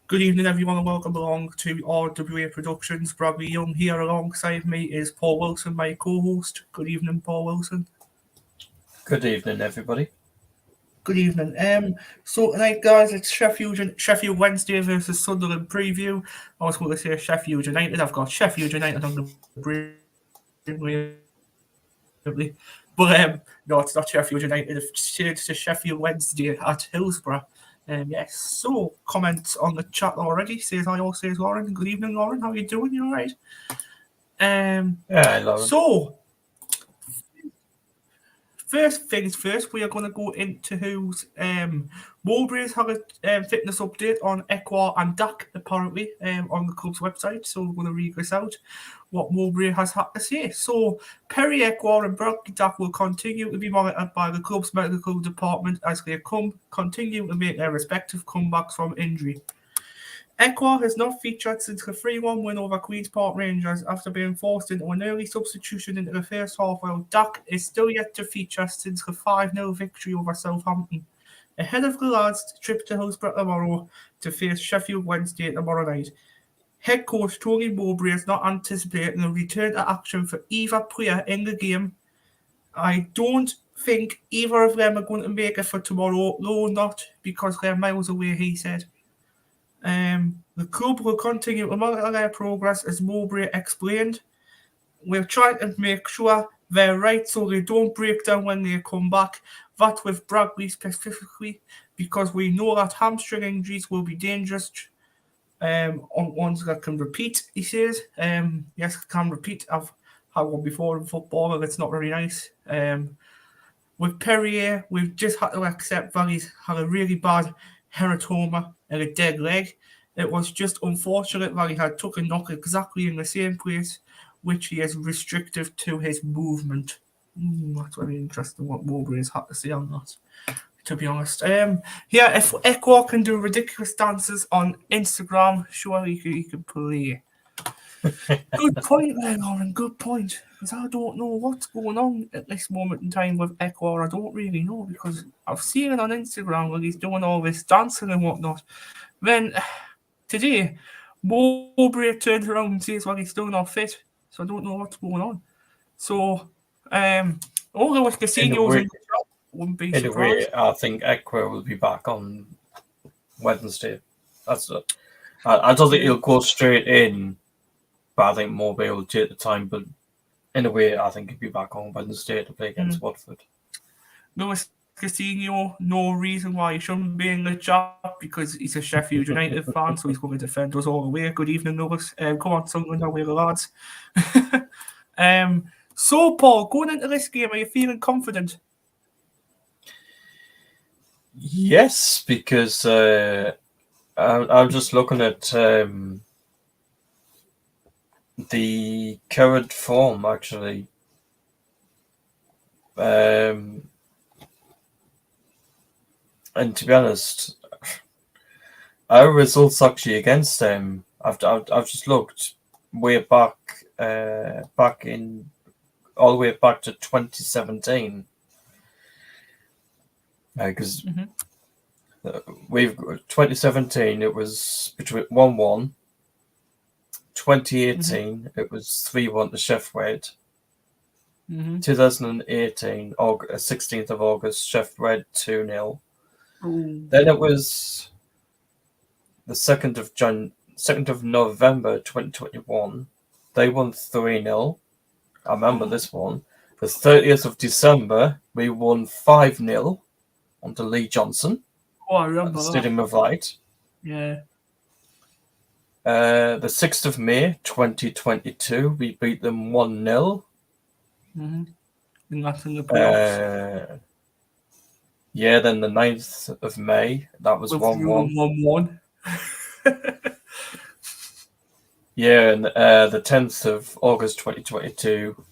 Good evening, everyone, and welcome along to RWA Productions. Bradley Young here alongside me is Paul Wilson, my co-host. Good evening, Paul Wilson. Good evening, everybody. Good evening. So tonight, guys, it's Sheffield Wednesday versus Sunderland preview. I was going to say Sheffield United. I've got Sheffield United on the brain, but no, it's not Sheffield United. It's changed to Sheffield Wednesday at Hillsborough. Yes. So comments on the chat already. Says hi, all says Lauren. Good evening, Lauren. How are you doing? You all right? Yeah, Lauren. So first things first, we are going to go into who's Mowbray's had a fitness update on Ekwar and Dak apparently on the club's website. So we're going to read this out, what Mowbray has had to say. So Perry Ekwar and Bradley Dak will continue to be monitored by the club's medical department as they continue to make their respective comebacks from injury. Ekwar has not featured since the 3-1 win over Queen's Park Rangers after being forced into an early substitution into the first half, while Dak is still yet to feature since the 5-0 victory over Southampton. Ahead of the lads' trip to Hillsborough tomorrow to face Sheffield Wednesday tomorrow night, head coach Tony Mowbray is not anticipating a return to action for either player in the game. I don't think either of them are going to make it for tomorrow, though not because they're miles away, he said. The club will continue to monitor their progress, as Mowbray explained. We're trying to make sure they're right so they don't break down when they come back. That with Bradley specifically, because we know that hamstring injuries will be dangerous on ones that can repeat, he says. Yes, can repeat. I've had one before in football, and it's not very nice. With Perrier, we've just had to accept that he's had a really bad hematoma and a dead leg. It was just unfortunate that he had took a knock exactly in the same place, which he is restrictive to his movement. That's very interesting what Mowbray has had to say on that, to be honest. Yeah, if Ekwar can do ridiculous dances on Instagram, surely he could play. Good point there, Lauren. Good point. Because I don't know what's going on at this moment in time with Ekwar. I don't really know, because I've seen it on Instagram where he's doing all this dancing and whatnot. Then today, Mowbray turns around and says, well, he's still not fit. So I don't know what's going on. So, although with Casinos in the shop, wouldn't be surprised. I think Ekwar will be back on Wednesday. That's it. I don't think he'll go straight in, but I think Mowbray will take the time. But in a way, I think he'll be back on Wednesday to play against Watford. Lewis Casino, no reason why he shouldn't be in the chat, because he's a Sheffield United fan, so he's going to defend us all the way. Good evening, Lewis. Come on, Sunderland, away the lads. So, Paul, going into this game, are you feeling confident? Yes, because I'm just looking at the current form, actually. And to be honest, our results actually against them, I've just looked way back all the way back to 2017. Because we've 2017, it was between 1-1. 2018, it was 3-1 to Sheffield. 2018, 16th of August, Sheffield 2-0. Then it was the 2nd of November 2021. They won 3-0. I remember this one. The 30th of December, we won 5-0 under Lee Johnson. Oh, I remember at the Stadium of Light. Yeah. The 6th of May 2022, we beat them 1-0. And that's in the playoffs. Yeah, then the 9th of May, that was 1-1. 1-1. Yeah, and the 10th of August 2022,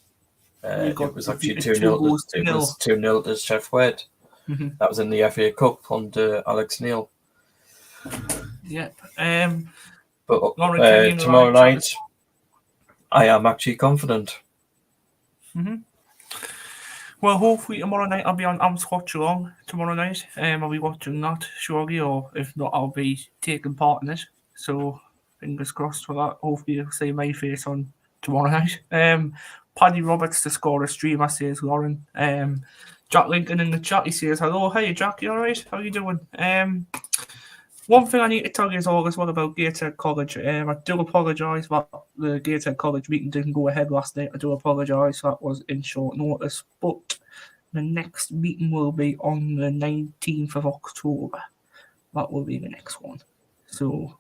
it was actually 2-0. It was 2-0 to Sheffield. That was in the FA Cup under Alex Neil. Yep. But tomorrow night, I am actually confident. Well, hopefully tomorrow night I'll be on Amps Watch Along tomorrow night. I'll be watching that, surely, or if not, I'll be taking part in it. So fingers crossed for that. Hopefully you'll see my face on tomorrow night. Paddy Roberts to score a streamer, says Lauren. Jack Lincoln in the chat, he says, hello, hey Jack, you alright? How you doing? One thing I need to tell you is all as well about Gateshead College. I do apologise that the Gateshead College meeting didn't go ahead last night. I do apologise, that was in short notice. But the next meeting will be on the 19th of October. That will be the next one. So,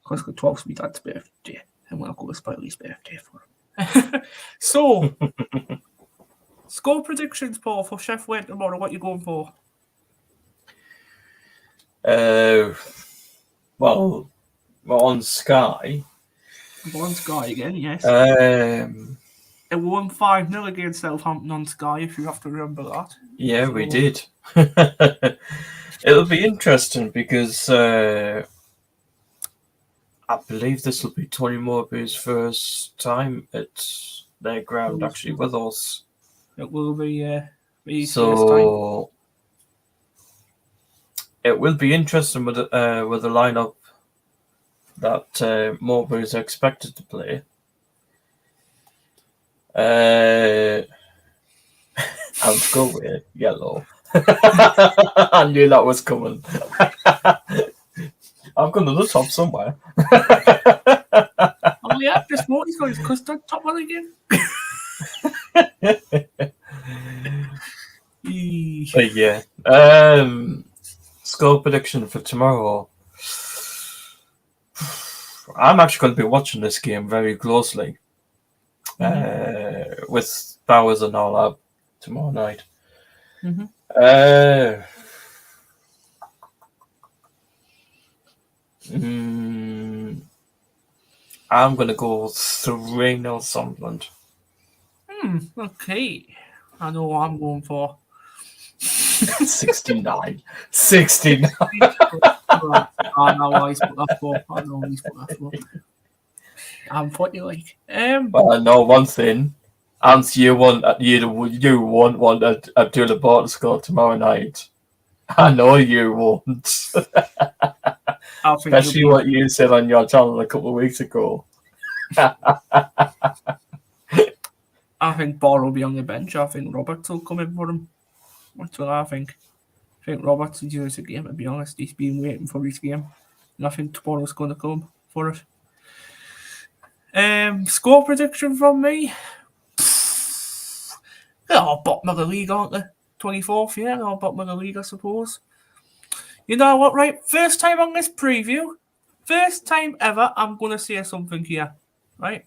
because the 12th will be Dad's birthday, and we'll go to Spiley's birthday for him. So, score predictions, Paul, for Sheffield tomorrow. What are you going for? Well, we're on Sky. We're on Sky again, yes. It won 5-0 against Southampton on Sky, if you have to remember that. Yeah, we did. It'll be interesting because I believe this will be Tony Mowbray's first time at their ground, actually, with us. It will be his first time. So it will be interesting with the lineup that Mowbray is expected to play. I'll go with yellow. I knew that was coming. I've got another top somewhere. Oh yeah, just what he's got his custard top on again. But yeah, score prediction for tomorrow. I'm actually going to be watching this game very closely with Bowers and all that tomorrow night. I'm going to go 3-0 Sunderland. Okay. I know what I'm going for. 69. 69. I know he's put that for. I'm what you like. Well, I know one thing. And you won't want Abdullah Bart to score tomorrow night. I know you won't. Especially what you said on your channel a couple of weeks ago. I think Bart will be on the bench. I think Roberts will come in for him. That's what I think. I think Roberts enjoys the game, to be honest. He's been waiting for his game. And I think tomorrow's going to come for it. Score prediction from me? They're bottom of the league, aren't they? 24th, yeah, they're bottom of the league, I suppose. You know what, right? First time on this preview, first time ever, I'm going to say something here, right?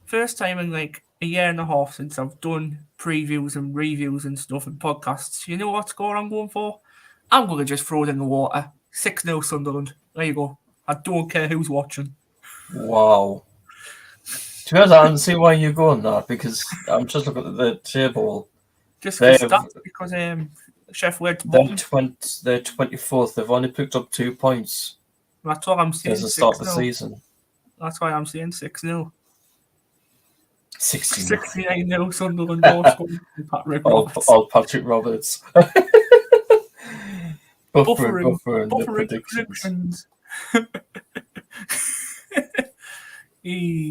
First time in like a year and a half since I've done previews and reviews and stuff and podcasts. You know what score I'm going for? I'm going to just throw it in the water. 6-0 Sunderland. There you go. I don't care who's watching. Wow. To be honest, I don't see why you're going that, because I'm just looking at the table. Just because Sheffield they're 24th. They've only picked up 2 points. That's what I'm saying. Since the start of the season. That's why I'm saying 6-0. 69-0 Sunderland. All Patrick Roberts. Buffering the predictions.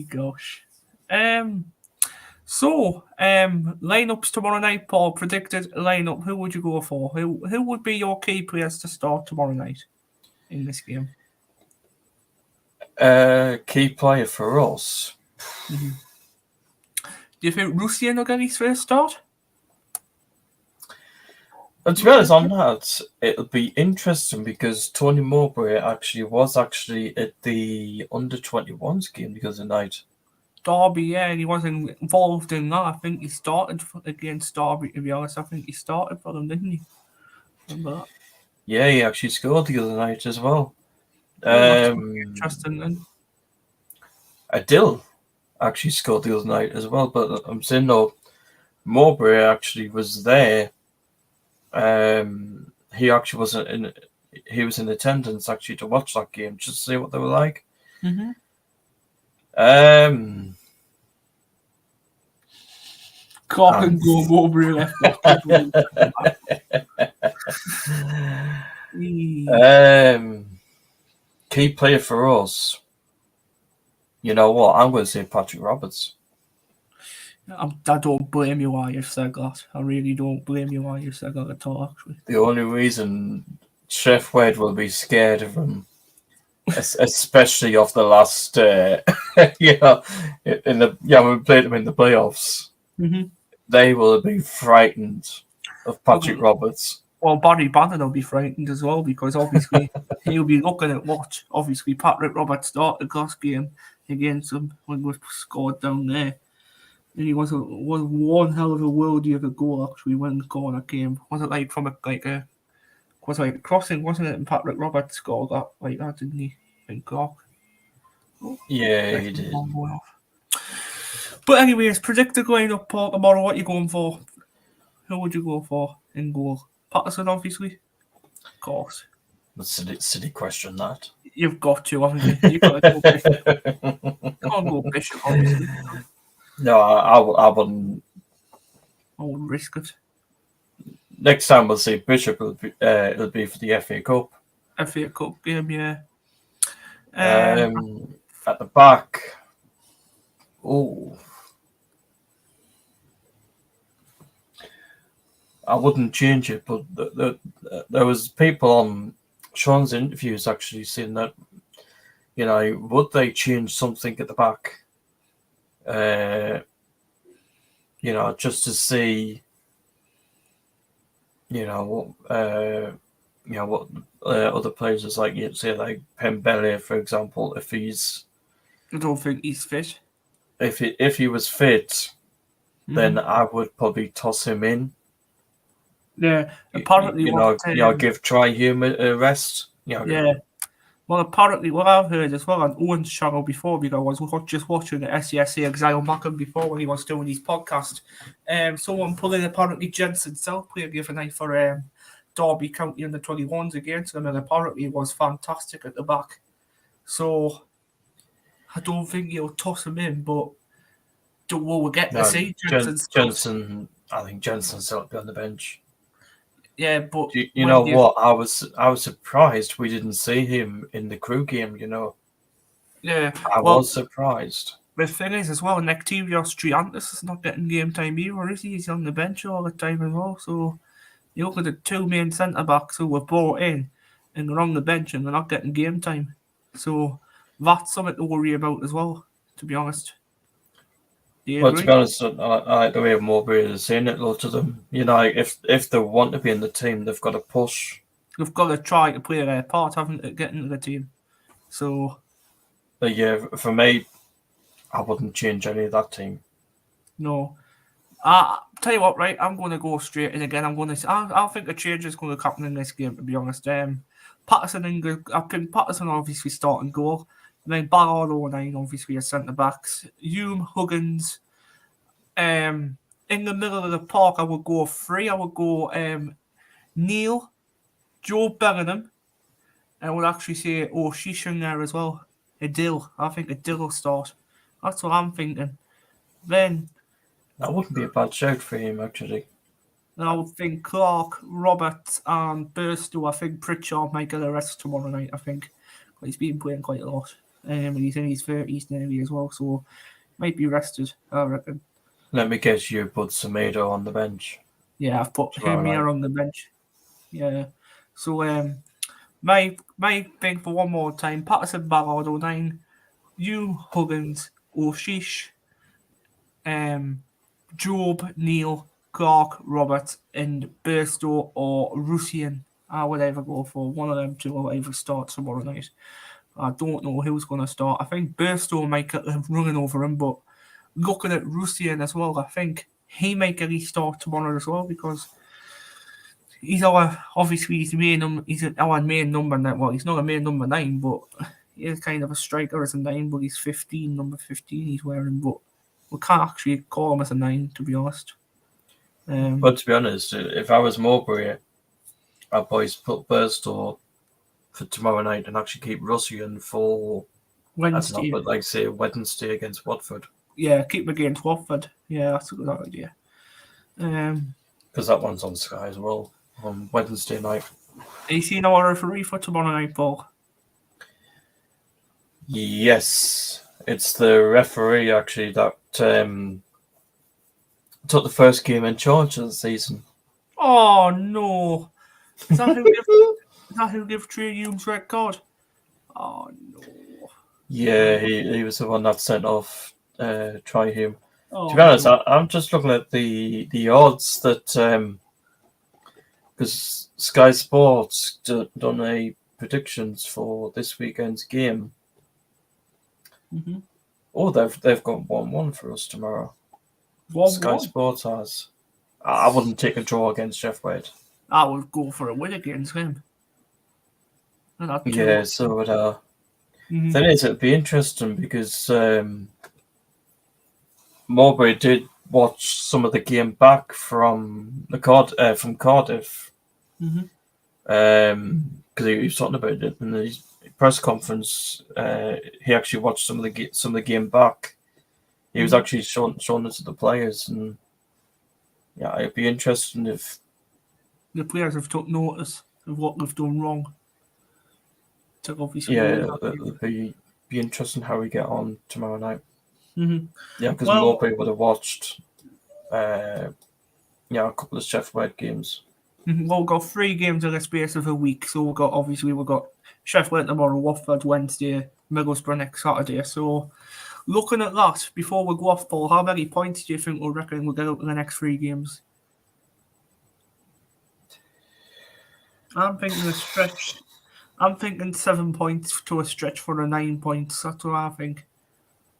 Gosh. So, lineups tomorrow night, Paul. Predicted lineup. Who would you go for? Who would be your key players to start tomorrow night in this game? Key player for us. Mm-hmm. Do you think Rusien will get his first start? And to be honest on that, it'll be interesting because Tony Mowbray was at the under-21s game the other night. Derby, yeah, and he wasn't involved in that. I think he started against Derby, to be honest. I think he started for them, didn't he? Remember that? Yeah, he actually scored the other night as well. Interesting then. Adil actually scored the other night as well, but I'm saying no, Mowbray actually was there. He actually wasn't in. He was in attendance actually to watch that game, just to see what they were like. Mm-hmm. Cock and go Mowbray left. key player for us. You know what? I'm going to say Patrick Roberts. I don't blame you why you said that. I really don't blame you why you said that at all, actually. The only reason Sheffield will be scared of him, especially off the last, we played them in the playoffs. Mm-hmm. They will be frightened of Patrick Roberts. Well, Barry Bannon will be frightened as well because obviously he'll be looking at what obviously Patrick Roberts started the last game against him when we scored down there. And he was one hell of a worldie of a goal actually when the corner came. Was it like from a crossing, wasn't it? And Patrick Roberts scored that like that, didn't he? In Cork. Yeah, he did. But anyways, predict the lineup Paul tomorrow. What are you going for? Who would you go for in goal? Patterson, obviously. Of course. That's a silly question, that. You've got to, haven't you? You've got to go Bishop. Can't go Bishop, obviously. No, I wouldn't. I wouldn't risk it. Next time we'll see Bishop, it'll be for the FA Cup. FA Cup game, yeah. At the back, I wouldn't change it, but there was people on Sean's interviews actually saying that, would they change something at the back? Just to see, what other players is like. Say like Pembele, for example, if he's. I don't think he's fit. If he was fit, then I would probably toss him in. Yeah, apparently, give Tri-Hume a rest. Yeah. Well, apparently, what I've heard as well on Owen's channel before, because I was just watching the SCSA Exile Mackham before when he was doing his podcast. Someone pulling apparently Jensen Self player the other night for Derby County in the 21s against them, and apparently it was fantastic at the back. So I don't think he'll toss him in, but we'll get to see Jensen. I think Jensen's still be on the bench. Yeah, but you know what? I was surprised we didn't see him in the Crew game. Yeah, I was surprised. The thing is, as well, Nectarios Triantis is not getting game time either, is he? He's on the bench all the time as well. So you look at the two main centre backs who were brought in and they're on the bench and they're not getting game time. So that's something to worry about as well, to be honest. Well, to be honest, I like the way Mowbray is saying it. Lots of them, if they want to be in the team, they've got to push. They've got to try to play their part, haven't they, get into the team. So, but yeah, for me, I wouldn't change any of that team. No. Tell you what, right? I'm going to go straight in again. I think a change is going to happen in this game, to be honest. Patterson I think Patterson obviously starting goal. And then Ballard 09 obviously as centre backs. Hume, Huggins. In the middle of the park, I would go 3. I would go Neil, Joe Bellingham. I would actually say O'Sheesh in there as well. Adil. I think Adil will start. That's what I'm thinking. Then that wouldn't be a bad shout for him, actually. I would think Clark, Roberts, and Burstow. I think Pritchard might get a rest tomorrow night, I think. But he's been playing quite a lot. And he's in his 30s nearly as well, so might be rested, I reckon. Let me guess, you put Semedo on the bench. Yeah, I've put him here on the bench. Yeah. So my thing for one more time, Patterson, Ballard 09, Hume, Huggins, O'Sheesh, Job, Neil, Clark, Roberts, and Burstow or Russian. I would either go for one of them two or either start tomorrow night. I don't know who's going to start. I think Burstow might get running over him, but looking at Russian as well, I think he might get his start tomorrow as well because he's our main number 9. Well, he's not a main number 9, but he's kind of a striker as a 9, but he's 15, number 15 he's wearing, but we can't actually call him as a 9, to be honest. But to be honest, if I was Mowbray, I'd always put Burstow for tomorrow night and actually keep Russian for Wednesday. But like say Wednesday against Watford. Yeah, keep him against Watford. Yeah, that's a good idea. Because that one's on Sky as well on Wednesday night. Are you seeing our referee for tomorrow night, Paul? Yes, it's the referee actually that took the first game in charge of the season. Oh no! Is that who gave Trey Humes red card? Oh no! Yeah, he was the one that sent off Hume. To be Oh honest, no! I'm just looking at the odds that because Sky Sports done a predictions for this weekend's game. Mm-hmm. Oh, they've got 1-1 for us tomorrow. 1-1. Sky Sports has. I wouldn't take a draw against Sheffield. I would go for a win against him. Yeah, so would I. Mm-hmm. Thing is, it'd be interesting because Mowbray did watch some of the game back from from Cardiff. Mm-hmm. Because he was talking about it in the press conference. He actually watched some of the game back. He was actually showing it to the players, and yeah, it'd be interesting if the players have took notice of what they've done wrong. To obviously it'd be interesting how we get on tomorrow night. Mm-hmm. Yeah, because Mowbray would have watched, a couple of Sheffield games. Well, we've got 3 games in the space of a week, so we've got Sheffield tomorrow, Watford Wednesday, Middlesbrough next Saturday. So, looking at that, before we go off, Paul, how many points do you think we'll get out in the next 3 games? I'm thinking a stretch. I'm thinking 7 points to a stretch for the 9 points. That's what I think.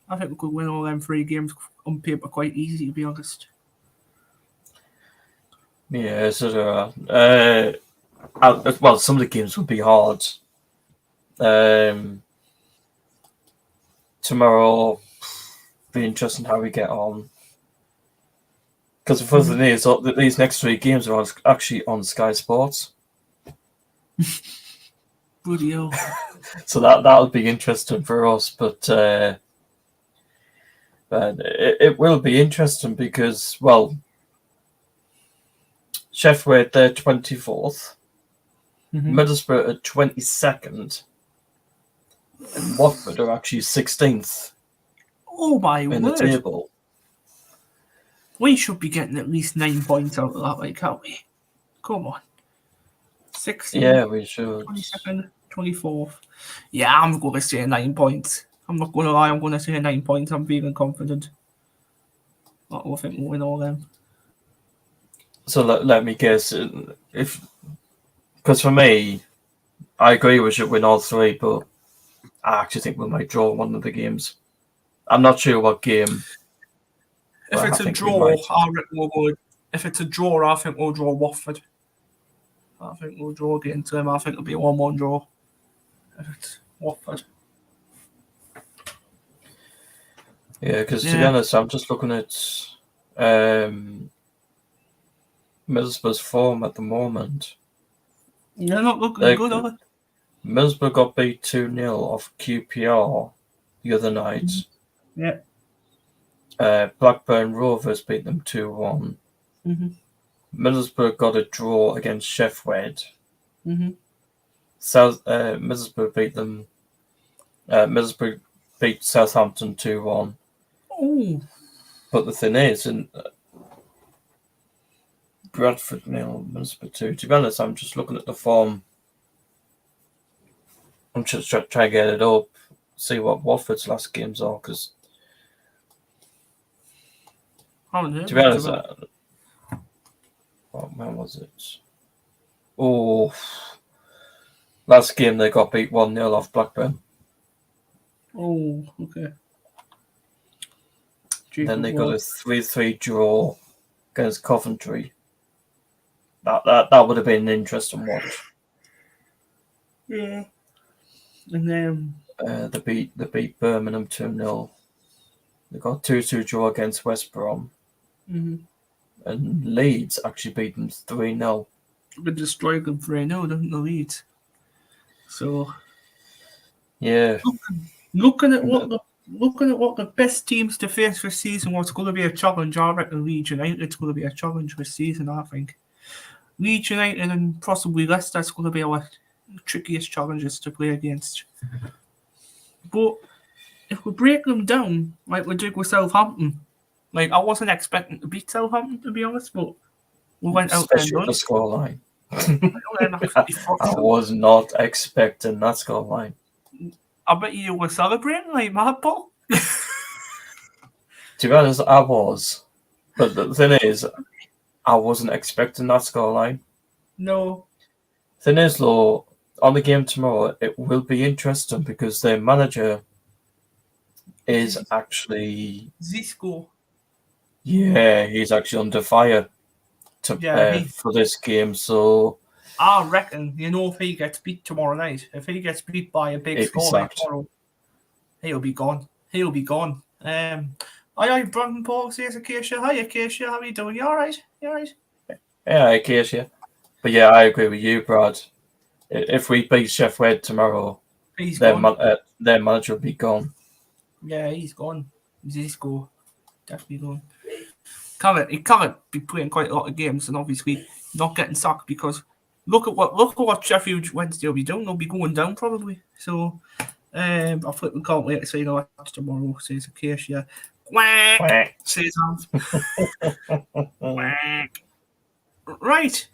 I think we could win all them 3 games on paper quite easy, to be honest. Yeah, so well, some of the games will be hard. Tomorrow, be interesting how we get on. Because the first thing is, these next 3 games are actually on Sky Sports. Bloody hell. So that'll be interesting for us, but it will be interesting because, well, Sheffield they're 24th, Middlesbrough are 22nd, and Watford are actually 16th. Oh my word! In the table. We should be getting at least 9 points out of that, can't we? Come on. 16th. Yeah, we should. 22nd, 24th. Yeah, I'm going to say 9 points. I'm not going to lie, I'm going to say 9 points. I'm feeling confident. I think we'll win all them. So let me guess. Because for me, I agree we should win all 3, but I actually think we might draw one of the games. I'm not sure what game. If it's a draw, I reckon we'll go. If it's a draw, I think we'll draw Watford. I think we'll draw against them. I think it'll be a 1-1 draw. If it's Watford. Yeah, because to be honest, I'm just looking at Middlesbrough's form at the moment. They're not looking good, are they? Middlesbrough got beat 2-0 off QPR the other night. Yeah. Blackburn Rovers beat them 2-1. Middlesbrough got a draw against Sheffield. Middlesbrough beat them. Middlesbrough beat Southampton 2-1. Oh. But the thing is, Bradford 0, Middlesbrough 2. To be honest, I'm just looking at the form. I'm just trying to get it up, see what Watford's last games are, because to be honest, when was it? Oh, last game they got beat 1-0 off Blackburn. Oh, okay. Then they got a 3-3 draw against Coventry. That would have been an interesting watch. Yeah. And then they beat Birmingham 2-0. They got 2-2 draw against West Brom. And Leeds actually beat them 3-0. They destroyed them 3-0, didn't the Leeds? So yeah. Looking at what the best teams to face this season, what's going to be a challenge, I reckon Leeds United it's going to be a challenge this season, I think. Leeds United and possibly Leicester's going to be our trickiest challenges to play against. But if we break them down like we did with Southampton, like I wasn't expecting to beat Southampton to be honest, but we went out there and Especially done the it. scoreline. And absolutely fucked I them. was not expecting that scoreline. I bet you were celebrating like mad, Paul. To be honest, I was. But the thing is, I wasn't expecting that scoreline. No. Thing is, though, on the game tomorrow, it will be interesting because their manager is actually, Zisco. yeah, he's actually under fire Yeah, for this game. So I reckon, if he gets beat tomorrow night, if he gets beat by a big he'd be score like sacked. tomorrow, he'll be gone. He'll be gone. Aye, Brandon Paul says Acacia. Hi, Acacia. How are you doing? You all right? You all right? Yeah, I guess, yeah. But yeah, I agree with you, Brad. If we beat Sheffield tomorrow, He's their gone. their manager will be gone. Yeah, he's gone. Zisco. Definitely gone. He can't be playing quite a lot of games and obviously not getting sacked because look at what Sheffield Wednesday will be doing. They'll be going down probably. So I think we can't wait to see that tomorrow, says Acacia. Quack, Quack. says Quack. Right.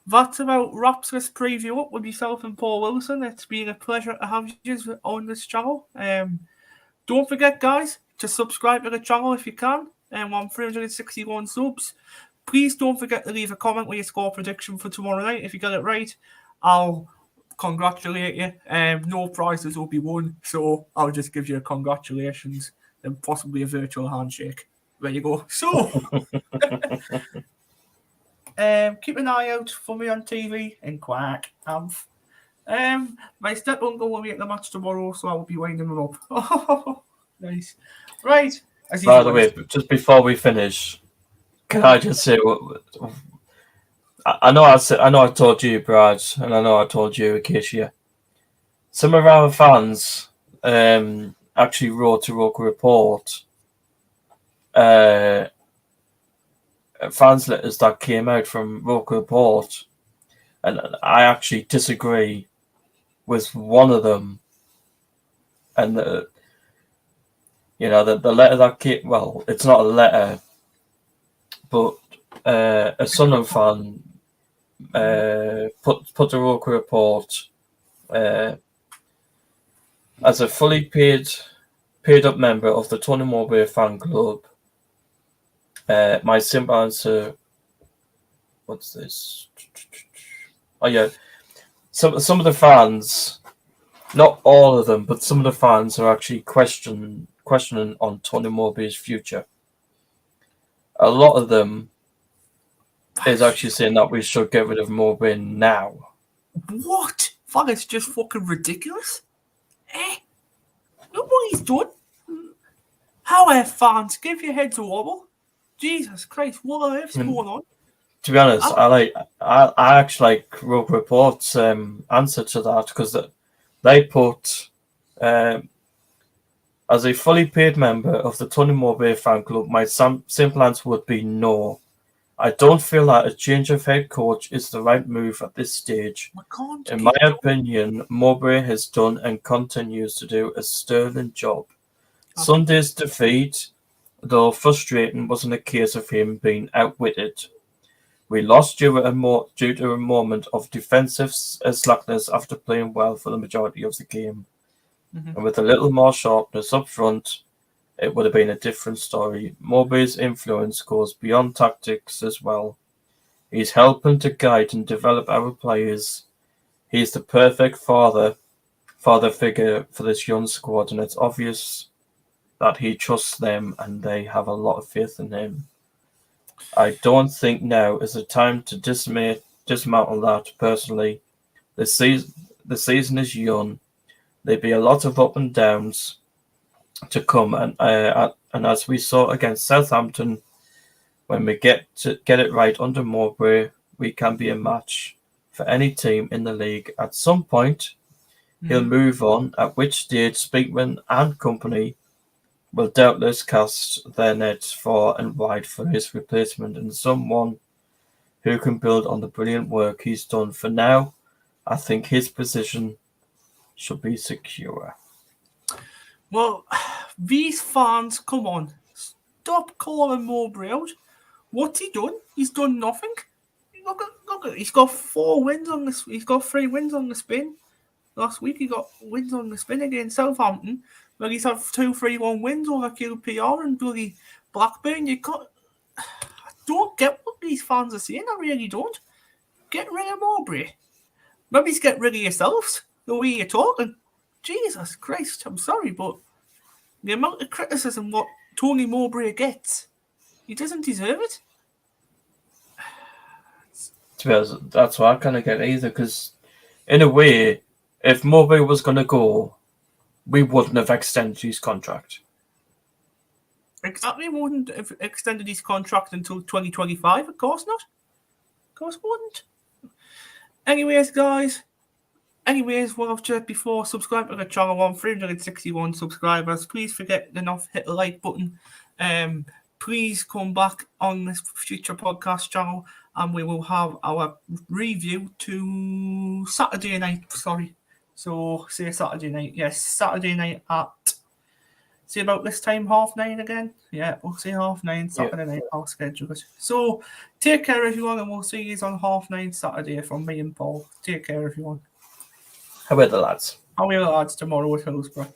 That about wraps this preview up with yourself and Paul Wilson. It's been a pleasure to have you on this channel. Don't forget, guys, to subscribe to the channel if you can. On 361 subs. Please don't forget to leave a comment with your score prediction for tomorrow night. If you get it right, I'll congratulate you. No prizes will be won, so I'll just give you a congratulations and possibly a virtual handshake. There you go. So, keep an eye out for me on TV and Quack. My step-uncle will be at the match tomorrow, so I will be winding him up. Oh, nice. Right. By the way, just before we finish, can I just say I know I told you, Brad, and I know I told you, Acacia. Some of our fans actually wrote a local report. Fans letters that came out from local report, and I actually disagree with one of them. And the letter that came, well, it's not a letter, but a Sunderland fan put a local report as a fully paid up member of the Tony Mowbray fan club. My simple answer, what's this? Oh yeah, some of the fans, not all of them, but some of the fans are actually questioning on Tony Mowbray's future. A lot of them is actually saying that we should get rid of Mowbray now. What? That is just fucking ridiculous. Look what he's done. How are fans? Give your heads a wobble. Jesus Christ, what on earth's going on? To be honest, I actually like Rogue Report's answer to that because they put as a fully paid member of the Tony Mowbray fan club, my simple answer would be no. I don't feel that a change of head coach is the right move at this stage. In my opinion, Mowbray has done and continues to do a sterling job. Sunday's defeat, though frustrating, wasn't a case of him being outwitted. We lost due to a moment of defensive slackness after playing well for the majority of the game. Mm-hmm. And with a little more sharpness up front, it would have been a different story. Mowbray's influence goes beyond tactics as well. He's helping to guide and develop our players. He's the perfect father figure for this young squad, and it's obvious that he trusts them and they have a lot of faith in him. I don't think now is the time to dismantle that personally. The season is young. There'll be a lot of up and downs to come, and as we saw against Southampton, when we get it right under Mowbray, we can be a match for any team in the league. At some point, he'll move on, at which stage Speakman and company will doubtless cast their nets far and wide for his replacement and someone who can build on the brilliant work he's done. For now, I think his position should be secure. Well, these fans, come on, stop calling Mowbray out. What's he done? He's done nothing. Look at, he's got 4 wins on this. He's got 3 wins on the spin. Last week he got wins on the spin against Southampton, where he's had 2-3-1 wins over QPR and bloody Blackburn. I don't get what these fans are saying. I really don't. Get rid of Mowbray. Maybe get rid of yourselves. The way you're talking. Jesus Christ, I'm sorry, but the amount of criticism what Tony Mowbray gets, he doesn't deserve it. To be honest, that's what I kind of get either, because in a way, if Mowbray was going to go, we wouldn't have extended his contract. Exactly, we wouldn't have extended his contract until 2025. Of course not. Of course we wouldn't. Anyways, guys. What I've said before, subscribe to the channel on 361 subscribers. Please forget to not hit the like button. Please come back on this future podcast channel and we will have our review to Saturday night. Sorry. So, say Saturday night. Yes, Saturday night at, say about this time, 9:30 again. Yeah, we'll say 9:30 Saturday night. I'll schedule it. So, take care, everyone, and we'll see you on 9:30 Saturday from me and Paul. Take care, everyone. How about the lads? How are the lads tomorrow at Hillsborough?